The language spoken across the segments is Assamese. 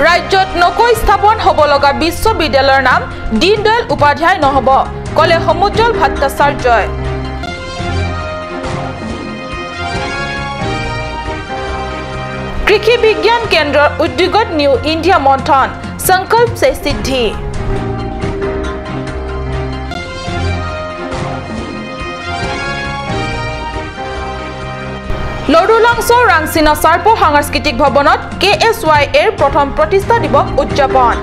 ৰাজ্যত নকৈ স্থাপন হ'ব লগা বিশ্ববিদ্যালয়ৰ নাম দীনদয়াল উপাধ্যায় নহ'ব কলে সমুজ্জ্বল ভট্টাচাৰ্যই। কৃষি বিজ্ঞান কেন্দ্ৰৰ উদ্যোগত নিউ ইণ্ডিয়া মন্থন সংকল্প সে সিদ্ধি। লডুলাংছৰ ৰাংচিনা চাৰ্প সাংস্কৃতিক ভৱনত KSY এৰ প্ৰথম প্ৰতিষ্ঠা দিৱস উদযাপন।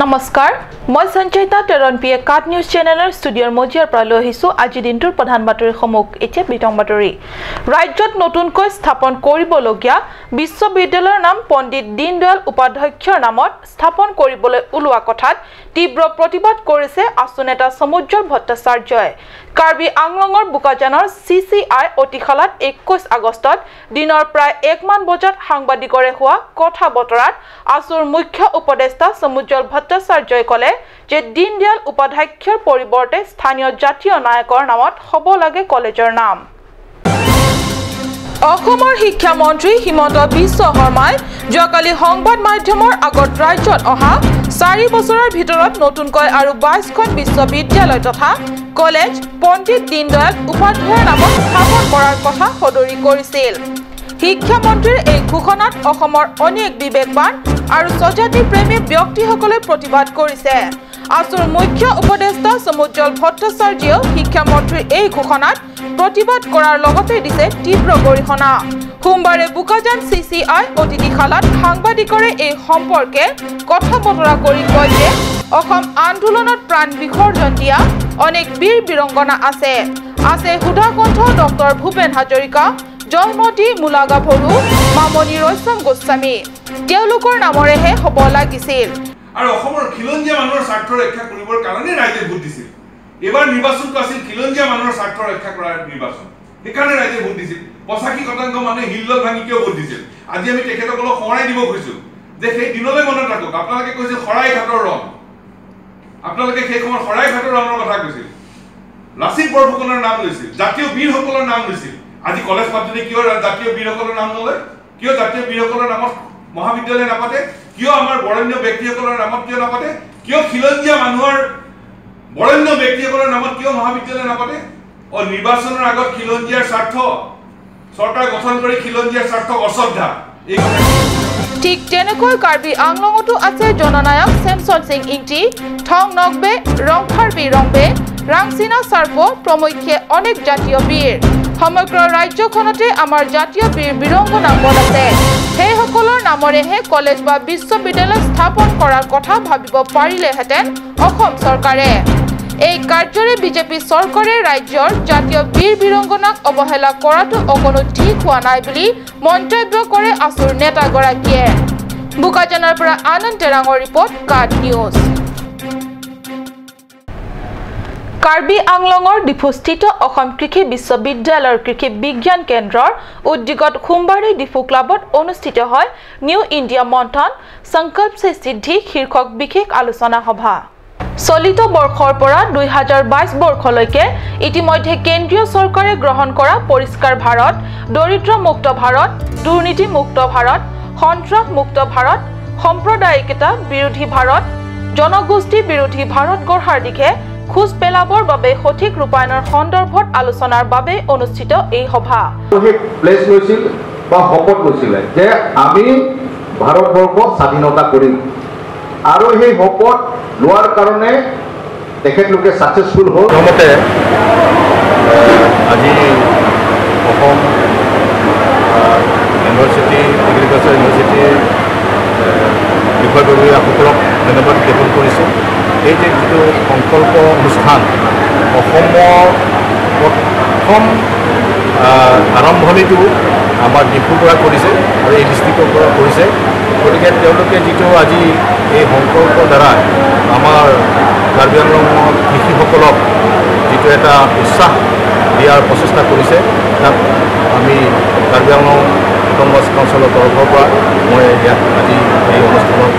নমস্কাৰ, মই সঞ্চয়িতা তেৰণপিয়ে কাট নিউজ চেনেলৰ ষ্টুডিঅ'ৰ মজিয়াৰ পৰা লৈ আহিছোঁ আজি দিনটোৰ প্ৰধান বাতৰি সমূহ। এতিয়া বিতং বাতৰি। ৰাজ্যত নতুনকৈ স্থাপন কৰিবলগীয়া বিশ্ববিদ্যালয়ৰ নাম পণ্ডিত দীনদয়াল উপাধ্যায়ৰ নামত স্থাপন কৰিবলৈ ওলোৱা কথাত তীব্ৰ প্ৰতিবাদ কৰিছে আছু নেতা সমুজ্জ্বল ভট্টাচাৰ্যই। কাৰ্বি আংলঙৰ বোকাজানৰ CCI অতিশালাত 21 আগষ্টত দিনৰ প্ৰায় 1 মান বজাত সাংবাদিকৰে হোৱা কথা বতৰাত আছুৰ মুখ্য উপদেষ্টা সমুজ্জ্বল ভট্টাচাৰ্যই ক'লে যে দীনদয়াল উপাধ্যায়ৰ পৰিৱৰ্তে স্থানীয় জাতীয় নায়কৰ নামত হ'ব লাগে কলেজৰ নাম। অসমৰ শিক্ষা মন্ত্ৰী হিমন্ত বিশ্ব শৰ্মাই যোৱাকালি সংবাদ মাধ্যমৰ আগত ৰাজ্যত অহা 4 বছৰৰ ভিতৰত নতুনকৈ আৰু 22খন বিশ্ববিদ্যালয় তথা কলেজ পণ্ডিত দীনদয়াল উপাধ্যায়ৰ নামত স্থাপন কৰাৰ কথা সদৰি কৰিছিল। শিক্ষা মন্ত্ৰীৰ এই ঘোষণাত অসমৰ অনেক বিবেকবান আৰু স্বজাতি প্ৰেমী ব্যক্তিসকলে প্ৰতিবাদ কৰিছে। আছুৰ মুখ্য উপদেষ্টা সমুজ্জ্বল ভট্টাচাৰ্যও শিক্ষামন্ত্ৰীৰ এই ঘোষণাত প্ৰতিবাদ কৰাৰ লগতে দিছে তীব্ৰ গৰিহণা। সোমবাৰে বোকাজান CCI অতিথিশালাত সাংবাদিকৰে এই সম্পৰ্কে কথা বতৰা কৰি কয় যে অসম আন্দোলনত প্ৰাণ বিসৰ্জন দিয়া অনেক বীৰ বীৰংগনা আছে সুধাকণ্ঠ ডক্টৰ ভূপেন হাজৰিকা, জয়মতী মুলাগাভৰু, মামণি ৰয়ছম গোস্বামী। তেওঁলোকৰ নামৰেহে হ'ব লাগিছিল। আৰু অসমৰ খিলঞ্জীয়া মানুহৰ স্বাৰ্থ ৰক্ষা কৰিবৰ কাৰণে ৰাইজে ভোট দিছিল। এবাৰ নিৰ্বাচনটো আছিল খিলঞ্জীয়া মানুহৰ স্বাৰ্থ ৰক্ষা কৰাৰ নিৰ্বাচন, সেইকাৰণে ৰাইজে ভোট দিছিল। 85% মানুহে হিল্লল ভাঙি কিয় ভোট দিছিল? আজি আমি তেখেতসকলক শৰাই দিব খুজিছোঁ যে সেই দিনলৈ মনত ৰাখক। আপোনালোকে কৈছিল শৰাইঘাটৰ ৰং, আপোনালোকে সেই সময়ত শৰাইঘাটৰ ৰঙৰ কথা কৈছিল, লাচিত বৰফুকনৰ নাম লৈছিল, জাতীয় বীৰসকলৰ নাম লৈছিল। আজি কলেজ পাতনি কিয় জাতীয় বীৰসকলৰ নাম নলয়? কিয় জাতীয় বীৰসকলৰ নামত মহাবিদ্যালয় নাপাতে? কিয় আমাৰ বৰেণ্য ব্যক্তিসকলৰ নামত কিয় নাপাতে? কিয় খিলঞ্জীয়া মানুহৰ বৰেণ্য ব্যক্তিসকলৰ নামত কিয় মহাবিদ্যালয় নাপাতে? নিৰ্বাচনৰ আগত খিলঞ্জীয়াৰ স্বাৰ্থ চৰকাৰ গঠন কৰি খিলঞ্জীয়াৰ স্বাৰ্থ অশ্ৰদ্ধা। ঠিক তেনেকৈ কাৰ্বি আংলঙতো আছে জননায়ক চেমছন সিং ইংটি, থং নগবে, ৰংফাৰবি ৰংবে, ৰাংচিনা চাৰ্প প্ৰমুখ্যে অনেক জাতীয় বীৰ। সমগ্ৰ ৰাজ্যখনতে আমাৰ জাতীয় বীৰ বীৰংগনা পদ আছে। সেইসকলৰ নামৰেহে কলেজ বা বিশ্ববিদ্যালয় স্থাপন কৰাৰ কথা ভাবিব পাৰিলেহেঁতেন অসম চৰকাৰে। এই কাৰ্যৰে বিজেপি চৰকাৰে ৰাজ্যৰ জাতীয় বীৰ বীৰংগনাক অৱহেলা কৰাটো অকণো ঠিক হোৱা নাই বুলি মন্তব্য কৰে আছুৰ নেতাগৰাকীয়ে। বোকাজানৰ পৰা আনন্দ তেৰাঙৰ ৰিপৰ্ট, কাট নিউজ। কাৰ্বি আংলঙৰ ডিফুস্থিত অসম কৃষি বিশ্ববিদ্যালয়ৰ কৃষি বিজ্ঞান কেন্দ্ৰৰ উদ্যোগত সোমবাৰে ডিফু ক্লাবত অনুষ্ঠিত হয় নিউ ইণ্ডিয়া মন্থন সংকল্প সে সিদ্ধি শীৰ্ষক বিশেষ আলোচনা সভা। চলিত বৰ্ষৰ পৰা 2022 বৰ্ষলৈকে ইতিমধ্যে কেন্দ্ৰীয় চৰকাৰে গ্ৰহণ কৰা পৰিষ্কাৰ ভাৰত, দৰিদ্ৰ মুক্ত ভাৰত, দুৰ্নীতি মুক্ত ভাৰত, সন্ত্ৰাস মুক্ত ভাৰত, সাম্প্ৰদায়িকতা বিৰোধী ভাৰত, জনগোষ্ঠী বিৰোধী ভাৰত গঢ়াৰ দিশে খোজ পেলাবৰ বাবে সঠিক ৰূপায়ণৰ সন্দৰ্ভত আলোচনাৰ বাবে অনুষ্ঠিত এই সভা। প্লেচ লৈছিল বা শপত লৈছিলে যে আমি ভাৰতবৰ্ষ স্বাধীনতা কৰিম, আৰু সেই শপত লোৱাৰ কাৰণে তেখেতলোকে ছাকচেছফুল হ'ল। প্ৰথমতে আজি অসম ইউনিভাৰ্চিটি এগ্ৰিকালচাৰ ইউনিভাৰ্চিটিৰ বিষয়ববীয়াসকলক ধন্যবাদ জ্ঞাপন কৰিছোঁ। এই যে যিটো সংকল্প অনুষ্ঠান অসমৰ প্ৰথম আৰম্ভণিটো আমাৰ ডিফুৰ পৰা কৰিছে আৰু এই ডিষ্ট্ৰিক্টৰ পৰা কৰিছে। গতিকে তেওঁলোকে যিটো আজি এই সংকল্পৰ দ্বাৰা আমাৰ কাৰ্বি আংলঙৰ কৃষিসকলক যিটো এটা উৎসাহ দিয়াৰ প্ৰচেষ্টা কৰিছে, তাত আমি কাৰ্বি আংলং অট'নমাছ কাউন্সিলৰ তৰফৰ পৰা মই ইয়াত আজি এই অনুষ্ঠানত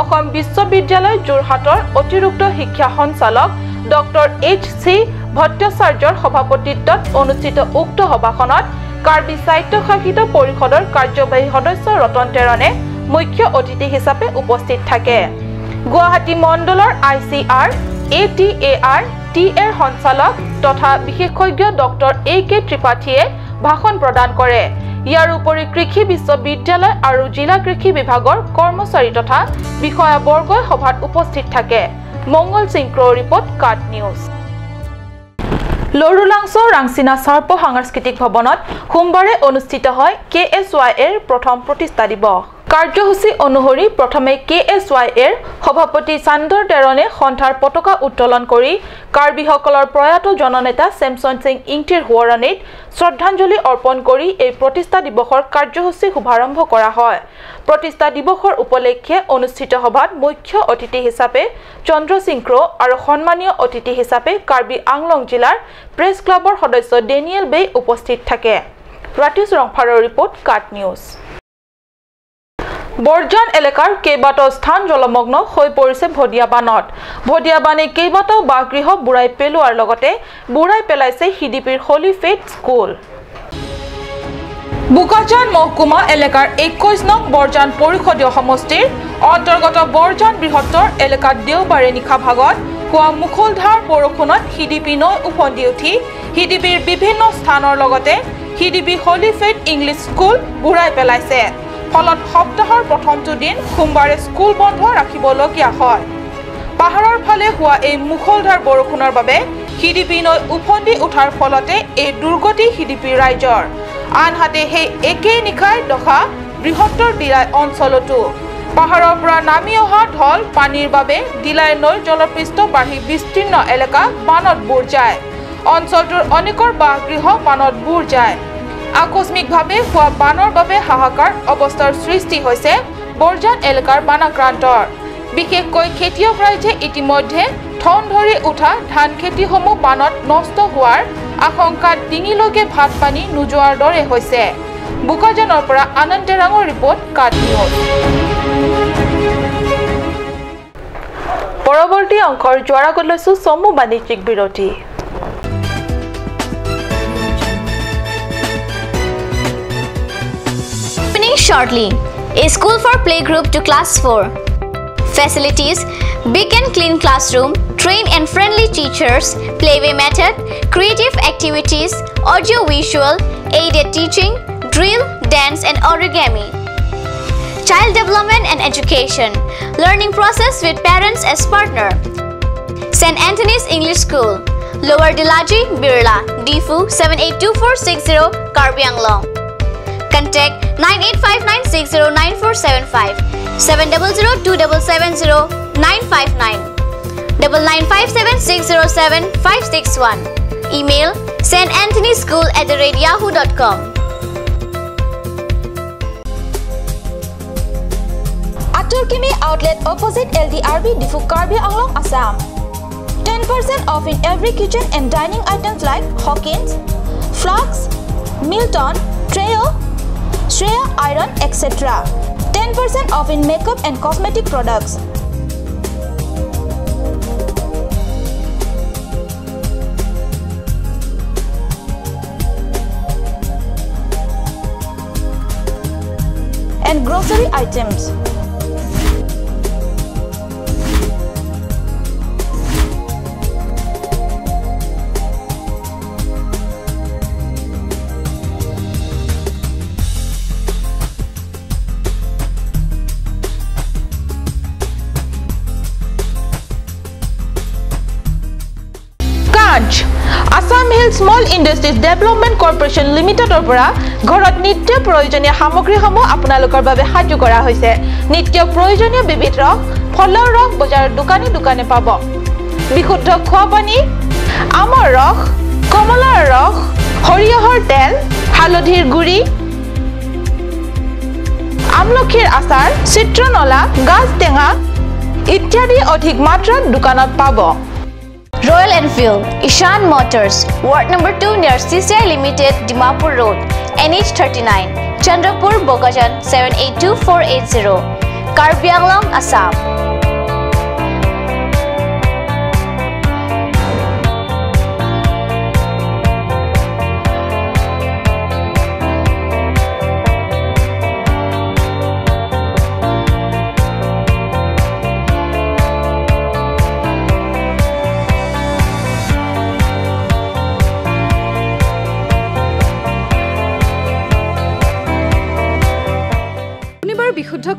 অসম বিশ্ববিদ্যালয় যোৰহাটৰ অতিৰিক্ত শিক্ষা সঞ্চালক ডক্টৰ H.C. ভট্টাচাৰ্যৰ সভাপতিত্বত অনুষ্ঠিত উক্ত সভাখনত কাৰ্বি স্বায়ত্তশাসিত পৰিষদৰ কাৰ্যবাহী সদস্য ৰতন তেৰণে মুখ্য অতিথি হিচাপে উপস্থিত থাকে গুৱাহাটী মণ্ডলৰ ICR ATAR TR সঞ্চালক তথা বিশেষজ্ঞ ডক্টৰ AK ত্ৰিপাঠীয়ে ভাষণ প্ৰদান কৰে ইয়াৰ উপৰি কৃষি বিশ্ববিদ্যালয় আৰু জিলা কৃষি বিভাগৰ কৰ্মচাৰী তথা বিষয়াবৰ্গই সভাত উপস্থিত থাকে মঙ্গল সিংক্ৰ ৰিপৰ্ট কাট নিউজ লৰুলাংছ ৰাংচিনা চাৰ্প সাংস্কৃতিক ভৱনত সোমবাৰে অনুষ্ঠিত হয় KSY এৰ প্ৰথম প্ৰতিষ্ঠা দিৱস কাৰ্যসূচী অনুসৰি প্ৰথমে KSY এৰ সভাপতি চান্দৰ তেৰণে সন্থাৰ পতাকা উত্তোলন কৰি কাৰ্বিসকলৰ প্ৰয়াত জননেতা চেমছন সিং ইংটিৰ সোঁৱৰণিত শ্ৰদ্ধাঞ্জলি অৰ্পণ কৰি এই প্ৰতিষ্ঠা দিৱসৰ কাৰ্যসূচী শুভাৰম্ভ কৰা হয় প্ৰতিষ্ঠা দিৱসৰ উপলক্ষে অনুষ্ঠিত সভাত মুখ্য অতিথি হিচাপে চন্দ্ৰ সিংক্ৰ আৰু সন্মানীয় অতিথি হিচাপে কাৰ্বি আংলং জিলাৰ প্ৰেছ ক্লাবৰ সদস্য ডেনিয়েল বে উপস্থিত থাকে ৰাতিছ ৰংফাৰৰ ৰিপৰ্ট কাট নিউজ বৰজান এলেকাৰ কেইবাটাও স্থান জলমগ্ন হৈ পৰিছে ভদিয়াবানে কেইবাটাও বাগৃহ বুঢ়াই পেলোৱাৰ লগতে বুঢ়াই পেলাইছে হিডিপিৰ হলি ফেথ স্কুল বুকাজান মহকুমা এলেকাৰ 21 নং বৰজান পৰিষদীয় সমষ্টিৰ অন্তৰ্গত বৰজান বৃহত্তৰ এলেকাত দেওবাৰে নিশা ভাগত হোৱা মুখলধাৰ বৰষুণত হিডিপি নৈ উফন্দি উঠি হিডিপিৰ বিভিন্ন স্থানৰ লগতে হিডিপি হলি ফেথ ইংলিছ স্কুল বুঢ়াই পেলাইছে ফলত সপ্তাহৰ প্ৰথমটো দিন সোমবাৰে স্কুল বন্ধ ৰাখিবলগীয়া হয় পাহাৰৰ ফালে হোৱা এই মুখলধাৰ বৰষুণৰ বাবে হিডিপি নৈ উফন্দি উঠাৰ ফলতে এই দুৰ্গতি হিডিপি ৰাইজৰ আনহাতে সেই একেই নিশাই দখা বৃহত্তৰ দিলাই অঞ্চলতো পাহাৰৰ পৰা নামি অহা ঢল পানীৰ বাবে দিলাই নৈৰ জলপৃষ্ঠ বাঢ়ি বিস্তীৰ্ণ এলেকা বানত বুৰ যায় অঞ্চলটোৰ অনেকৰ বাসগৃহ বানত বুৰ যায় আকস্মিকভাৱে হোৱা বানৰ বাবে হাহাকাৰ অৱস্থাৰ সৃষ্টি হৈছে বৰজান এলেকাৰ বানাক্ৰান্তৰ বিশেষকৈ খেতিয়ক ৰাইজে ইতিমধ্যে ঠন ধৰি উঠা ধান খেতিসমূহ বানত নষ্ট হোৱাৰ আশংকাত ডিঙিলৈকে ভাত পানী নোযোৱাৰ দৰে হৈছে বুকাজানৰ পৰা আনন্দ ৰাঙৰ ৰিপৰ্ট কাট নিউজ পৰৱৰ্তী অংকৰ যোৱাৰ আগত লৈছো চমু বাণিজ্যিক বিৰতি Shortly, a school for playgroup to class 4. Facilities: big and clean classroom, trained and friendly teachers, playway method, creative activities, audio-visual, aided teaching, drill, dance and origami. Child development and education, learning process with parents as partner. St. Anthony's English School, Lower Dilaji, Birla, Difu 782460, Karbi Anglong. Contact 9859609475 7002770 959 Email santanthonyschool@yahoo.com. Aturkimi outlet opposite LDRB Difu Karbi Anglong Assam. 10% off in every kitchen and dining items like Hawkins, Flax, Milton, Treo, Shreya Iron, etc. 10% off in makeup and cosmetic products. And grocery items. Assamese Small Industries Development Corporation Limitedৰ পৰা ঘৰত নিত্য প্ৰয়োজনীয় সামগ্ৰীসমূহ আপোনালোকৰ বাবে সাজু কৰা হৈছে নিত্য প্ৰয়োজনীয় বিবিধ ৰস ফলৰ ৰস বজাৰৰ দোকানে পাব বিশুদ্ধ খোৱা পানী আমৰ ৰস কমলাৰ ৰস সৰিয়হৰ তেল হালধিৰ গুড়ি আমলখিৰ আচাৰ চিত্ৰনলা গাজ টেঙা ইত্যাদি অধিক মাত্ৰাত দোকানত পাব Royal Enfield, Ishan Motors, Ward number 2 near CCI Limited, Dimapur Road, NH39, Chandrapur, Bokajan 782480, Karbi Anglong, Assam.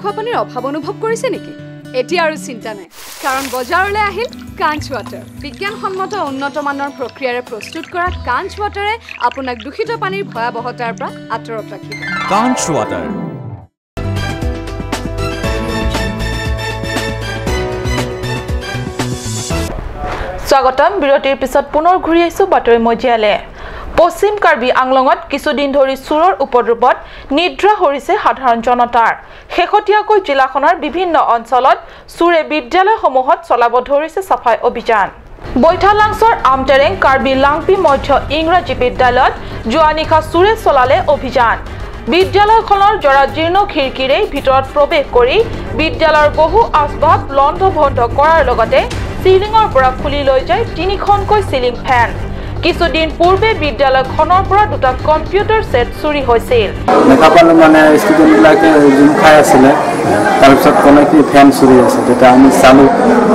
খোৱা পানীৰ অভাৱ অনুভৱ কৰিছে নেকি এতিয়া আৰু চিন্তা নাই কাৰণ বজাৰলৈ আহিল কাঞ্চ ৱাটাৰ বিজ্ঞানসন্মত উন্নত মানৰ প্ৰক্ৰিয়াৰে প্ৰস্তুত কৰা কাঞ্চ ৱাটাৰে আপোনাক দূষিত পানীৰ ভয়াৱহতাৰ পৰা আঁতৰত ৰাখিব কাঞ্চ ৱাটাৰ স্বাগতম বিৰতিৰ পিছত পুনৰ ঘূৰি আহিছো বাতৰি মজিয়ালে পশ্চিম কাৰ্বি আংলঙত কিছুদিন ধৰি চুৰৰ উপদ্ৰৱত নিদ্ৰা হৰিছে সাধাৰণ জনতাৰ শেহতীয়াকৈ জিলাখনৰ বিভিন্ন অঞ্চলত চুৰে বিদ্যালয়সমূহত চলাব ধৰিছে সাফাই অভিযান বৈঠালাংছৰ আমটেৰেং কাৰ্বি লাংপি মধ্য ইংৰাজী বিদ্যালয়ত যোৱা নিশা চুৰে চলালে অভিযান বিদ্যালয়খনৰ জৰাজীৰ্ণ খিৰিকীৰে ভিতৰত প্ৰৱেশ কৰি বিদ্যালয়ৰ বহু আচবাব লণ্ডভণ্ড কৰাৰ লগতে সিলিঙৰ পৰা খুলি লৈ যায় তিনিখনকৈ সিলিং ফেন কিছুদিন পূৰ্বে বিদ্যালয়খনৰ পৰা দুটা কম্পিউটাৰ সেট চুৰি হৈছিল দেখাপালো মানে ষ্টুডেণ্টবিলাকে জুম খাই আছিলে তাৰপিছত ক'লে কি ফেন চুৰি আছে তেতিয়া আমি চালোঁ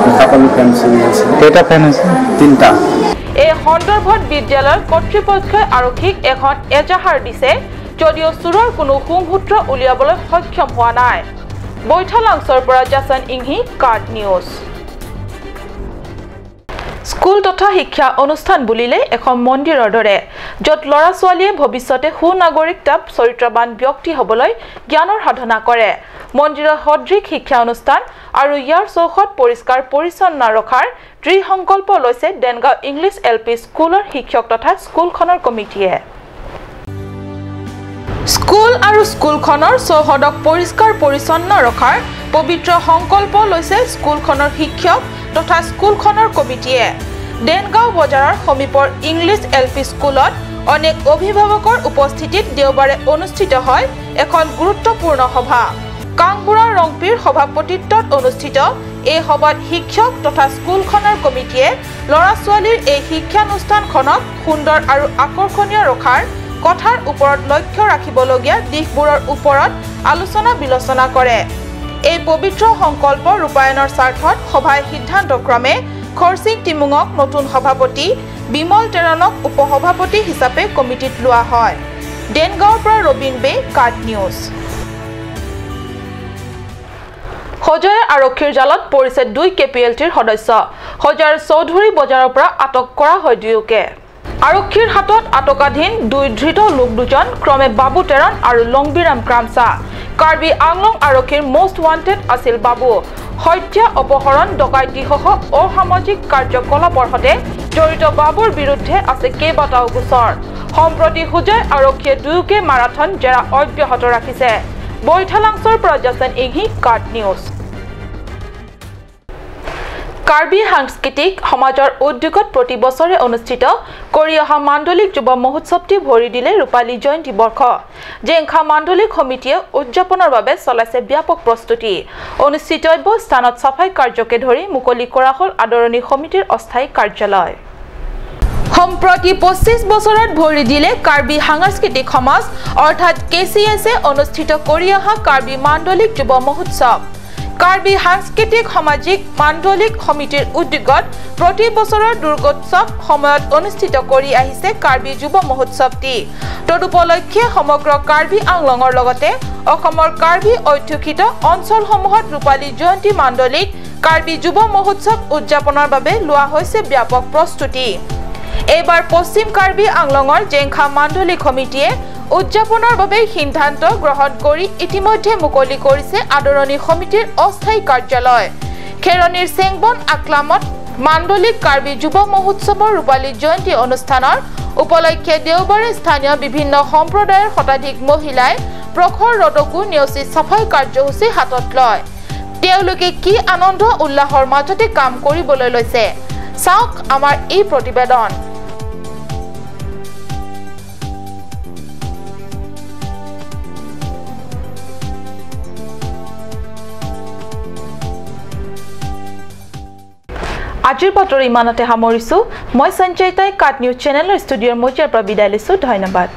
দেখাপালো ফেন চুৰি আছে কেইটা ফেন আছে তিনিটা এই সন্দৰ্ভত বিদ্যালয়ৰ কৰ্তৃপক্ষই আৰক্ষীক এখন এজাহাৰ দিছে যদিও চুৰৰ কোনো সুমসূত্ৰ উলিয়াবলৈ সক্ষম হোৱা নাই বৈঠালাংছৰ পৰা জাছন ইংহি কাৰ্ড নিউজ স্কুল তথা শিক্ষা অনুষ্ঠান বুলিলে এখন মন্দিৰৰ দৰে য'ত ল'ৰা ছোৱালীয়ে ভৱিষ্যতে সুনাগৰিকতা চৰিত্ৰবান ব্যক্তি হ'বলৈ জ্ঞানৰ সাধনা কৰে মন্দিৰৰ সদৃশ শিক্ষা অনুষ্ঠান আৰু ইয়াৰ চৌহদ পৰিষ্কাৰ পৰিচ্ছন্ন ৰখাৰ দৃঢ় সংকল্প লৈছে দেনগাঁও ইংলিছ এলপি স্কুলৰ শিক্ষক তথা স্কুলখনৰ কমিটিয়ে স্কুল আৰু স্কুলখনৰ চৌহদক পৰিষ্কাৰ পৰিচ্ছন্ন ৰখাৰ পবিত্ৰ সংকল্প লৈছে স্কুলখনৰ শিক্ষক তথা স্কুলখনৰ কমিটিয়ে দেনগাঁও বজাৰৰ সমীপৰ ইংলিছ এলপি স্কুলত অনেক অভিভাৱকৰ উপস্থিতিত দেওবাৰে অনুষ্ঠিত হয় এখন গুৰুত্বপূৰ্ণ সভা কাংবুৰা ৰংপিৰ সভাপতিত্বত অনুষ্ঠিত এই সভাত শিক্ষক তথা স্কুলখনৰ কমিটিয়ে ল'ৰা ছোৱালীৰ এই শিক্ষানুষ্ঠানখনক সুন্দৰ আৰু আকৰ্ষণীয় ৰখাৰ কথাৰ ওপৰত লক্ষ্য ৰাখিবলগীয়া দিশবোৰৰ ওপৰত আলোচনা বিলোচনা কৰে এই পবিত্ৰ সংকল্প ৰূপায়ণৰ স্বাৰ্থত সভাই সিদ্ধান্তক্ৰমে খৰচিং টিমুঙক নতুন সভাপতি বিমল তেৰণক উপসভাপতি হিচাপে কমিটিত লোৱা হয় দেনগাঁৱৰ পৰা ৰবিন বে কাৰ্ড নিউজ হজয়াৰ আৰক্ষীৰ জালত পৰিছে 2 কেপিএলটিৰ সদস্য হজয়াৰ চৌধুৰী বজাৰৰ পৰা আটক কৰা হয় দুয়োকে আৰক্ষীৰ হাতত আটকাধীন 2 ধৃত লোক দুজন ক্ৰমে বাবু তেৰণ আৰু লংবিৰাম ক্ৰামছা কাৰ্বি আংলং আৰক্ষীৰ মোষ্ট ৱান্টেড আছিল বাবু হত্যা অপহৰণ ডকাইতিসহ অসামাজিক কাৰ্যকলাপৰ সৈতে জড়িত বাবুৰ বিৰুদ্ধে আছে কেইবাটাও গোচৰ সম্প্ৰতি হুজাই আৰক্ষীয়ে দুয়োকে মাৰাথন জেৰা অব্যাহত ৰাখিছে বৈঠালাংছৰ পৰা জাছন ইংহি কাৰ্ড নিউজ কাৰ্বি সাংস্কৃতিক সমাজৰ উদ্যোগত প্ৰতি বছৰে অনুষ্ঠিত কৰি অহা মাণ্ডলিক যুৱ মহোৎসৱটি ভৰি দিলে ৰূপালী জয়ন্তী বৰ্ষ জেংখা মাণ্ডলিক সমিতিয়ে উদযাপনৰ বাবে চলাইছে ব্যাপক প্ৰস্তুতি অনুষ্ঠিতব্য স্থানত সাফাই কাৰ্যকে ধৰি মুকলি কৰা হ'ল আদৰণি সমিতিৰ অস্থায়ী কাৰ্যালয় সম্প্ৰতি 25 বছৰত ভৰি দিলে কাৰ্বি সাংস্কৃতিক সমাজ অৰ্থাৎ কেচিএছে অনুষ্ঠিত কৰি অহা কাৰ্বি মাণ্ডলিক যুৱ মহোৎসৱ কাৰ্বি সাংস্কৃতিক সামাজিক মাণ্ডলিক সমিতিৰ উদ্যোগত প্ৰতি বছৰৰ দুৰ্গোৎসৱ সময়ত অনুষ্ঠিত কৰি আহিছে কাৰ্বি যুৱ মহোৎসৱটি তদুপলক্ষে সমগ্ৰ কাৰ্বি আংলঙৰ লগতে অসমৰ কাৰ্বি অধ্যুষিত অঞ্চলসমূহত ৰূপালী জয়ন্তী মাণ্ডলিক কাৰ্বি যুৱ মহোৎসৱ উদযাপনৰ বাবে লোৱা হৈছে ব্যাপক প্ৰস্তুতি এইবাৰ পশ্চিম কাৰ্বি আংলঙৰ জেংখা মাণ্ডলিক সমিতিয়ে উদযাপনৰ বাবে সিদ্ধান্ত গ্ৰহণ কৰি ইতিমধ্যে মুকলি কৰিছে আদৰণি সমিতিৰ অস্থায়ী কাৰ্যালয় খেৰণীৰ চেংবন আকলামত মাণ্ডলিক কাৰ্বি যুৱ মহোৎসৱৰ ৰূপালী জয়ন্তী অনুষ্ঠানৰ উপলক্ষে দেওবাৰে স্থানীয় বিভিন্ন সম্প্ৰদায়ৰ শতাধিক মহিলাই প্ৰখৰ ৰদকু নেওচি সাফাই কাৰ্যসূচী হাতত লয় তেওঁলোকে কি আনন্দ উল্লাহৰ মাজতে কাম কৰিবলৈ লৈছে চাওক আমাৰ এই প্ৰতিবেদন আজিৰ বাতৰি ইমানতে সামৰিছো মই সঞ্জয়তাই কাট নিউজ চেনেলৰ ষ্টুডিঅ'ৰ মজিয়াৰ পৰা বিদায় লৈছো ধন্যবাদ